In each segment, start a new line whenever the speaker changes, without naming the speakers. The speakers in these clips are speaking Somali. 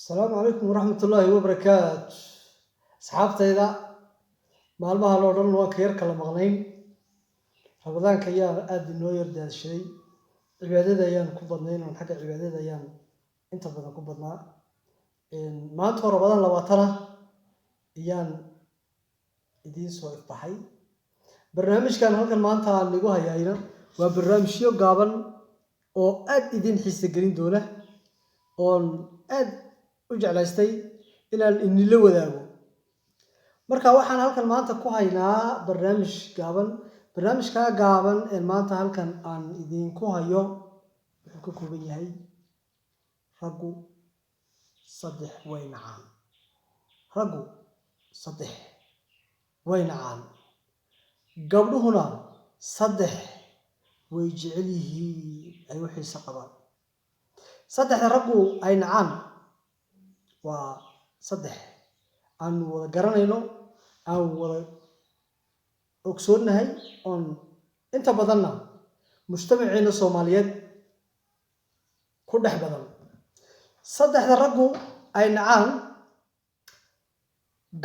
السلام عليكم ورحمة الله وبركاته. أصحابتي إذا مالمها لو رن وكير كلا مغنين رمضان كيان أدي نوير ده الشيء العبادة أيام كوبدنين ونحكي العبادة أيام أنت بدنا كوبدنا إن ما أنت رمضان لو ترى أيام إدين سويف بحي برنامج كان هلك ما أنت اللي جوها ياينا وبرنامج يو قابل أو أد إدين حس جرين دونه أو أد وجعلستي إلى إن لو ذاقو marka waxaan halkan maanta ku haynaa barnaamij gaaban ee maanta halkan aan idinku hayo wuxuu ka kooban yahay raggu saddex way nacaan gabdhuhuna saddex way jecel yihiin ay wixii saqabaan saddexda raggu ay nacaan waa saddex aan wada garanayno aan wada ogsoonahay on inta badanna mujtamaceena Soomaaliyeed ku dhex badan saddexda raggu ay nacaan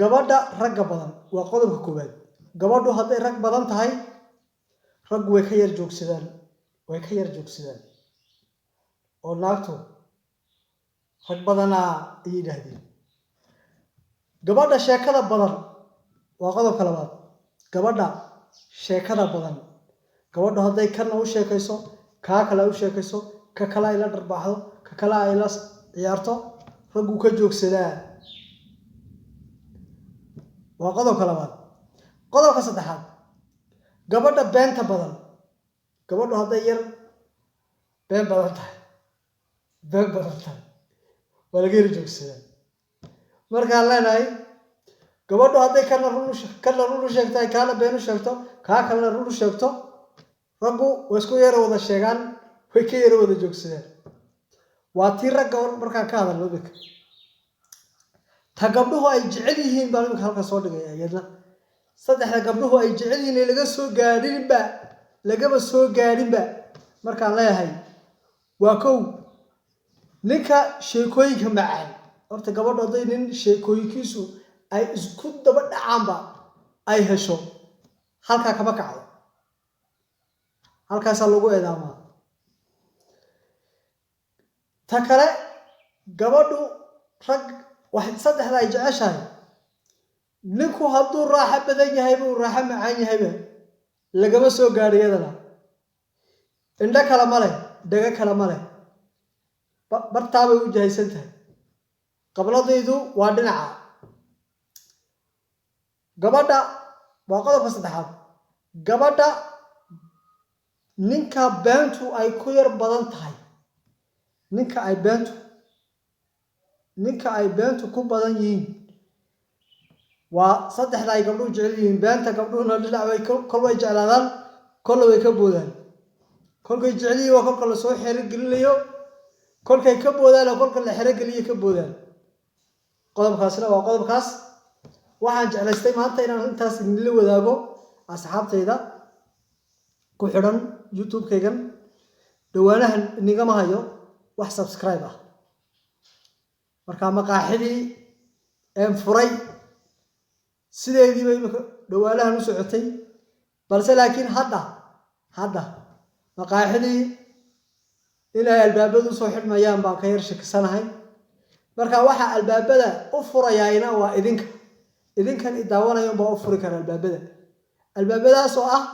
gabadha ragga badan waa qodobka koowaad gabadhu haday rag badan tahay raggu way ka yar joogsadaan oo naagtu rag badana ay yiraahdeen gabadha sheekada badan waa qodobka labaad gabadha sheekada badan gabadhu haday kana u sheekayso ka kale u sheekayso ka kale ay la darbaaxdo ka kale ay la ciyaarto raggu ka joogsadaa waa qodobka labaad qodobka saddexaad gabadha beenta badan gabadhu haday yar been badan tahay waa laga joogsadaa marka leenahay gabadhu haday kana run u sheegtay kana been u sheegto ka kale run u sheegto raggu way isku yar wada sheegan way ka yar wada joogsadaan waa tii ragga marka ka hadalno bik ta gabdhuhu ay jecel yihiin baa imka halka soo dhigay ayadna saddexda gabdhuhu ay jecel yihiin lagaba soo gaadhinba markaan leeyahay waa kow ninka sheekooyinka macaan horta gabadhu haday nin sheekooyinkiisu ay isku daba dhacaanba ay hesho halka kaba kacdo halkaas lagu eedaamaa ta kale gabadhu rag wax saddexda ay jeceshahay ninku hadduu raaxo badan yahay buu raaxo macaan yahay lagama soo gaariyadana indha kala male dhaga kala male bartaabay u jahaysan tahay qabladaydu waa dhinaca gabadha waa qodobka saddexaad gabadha ninka beentu ay ku yar badan tahay ninka ay beentu ku badan yihiin waa saddexda ay gabdhuhu jecel yihiin beenta gabdhuhuna dhinac way kol way jeclaadaan kol way ka boodaan kolkay jecel yihiin waa kolka la soo xeero gelinayo kolkay ka boodaan kolka la xeero geliyo ka boodaan qodobkaasna waa qodobkaas waxaan jeclaystay maanta inaan intaas idin la wadaago asxaabtayda ku xidhan YouTube-kaygan dhawaanahan inigama hayo wax subscribe ah marka maqaaxidii aan furay sideedii bay dhawaanahan u socotay balse laakiin hadda maqaaxidii ilaa albaabadu soo xidhmayaan baan ka yar shakisanahay marka waxa albaabada u furayayna waa idinkan idaawanayaan baa u furi kara albaabadaas oo ah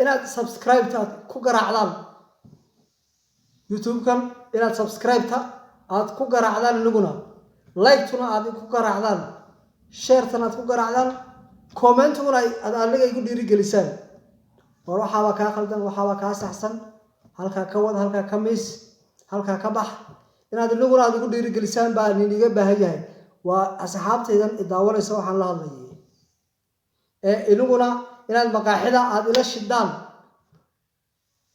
inaad subscribe ku garaacdaan YouTube-kan inaad subscribe aad ku garaacdaan inaguna like-tuna aad ku garaacdaan share-tana aad ku garaacdaan comment-tuna aad aniga igu dhiirigelisaan war waxaaba ka khaldan waxaaba ka saxsan halka ka wad halka ka miis halka ka bax inaad inaguna aad igu dhiirigelisaan baa iniga baahan yahay waa asxaabtaydan idaawanaysa waxaan la hadlayay inaguna inaad maqaaxida aad ila shidaan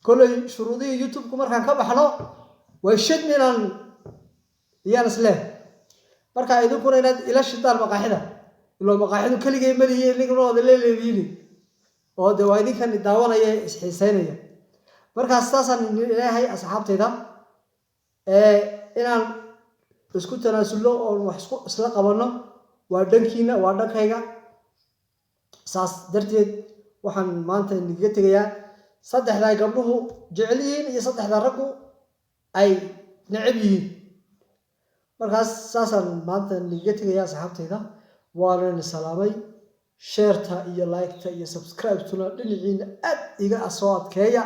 kolay shuruudii YouTube-ku markaan ka baxno way shidnaan iyaan isle marka idinkuna inaad ila shidaan maqaaxida ilo maqaaxidu kaligay maliyay inaguna wada leeleeyeen oo de waa idinkan idaawanaya isxiisaynaya marka saasaan ilaahay asxaabtayda inaan isku tanaasulo oo wax isla qabano waa dhankiina waa dhankayga saas darteed waxaan maanta niga tegayaa saddexda gabdhuhu jecel yihiin iyo saddexda raggu ay necab yihiin markaas saasaan maanta niga tegayaa asxaabtayda waana salaamay sheerta iyo like-ta iyo subscribe-tuna dhinaciina aad iga soo adkeeya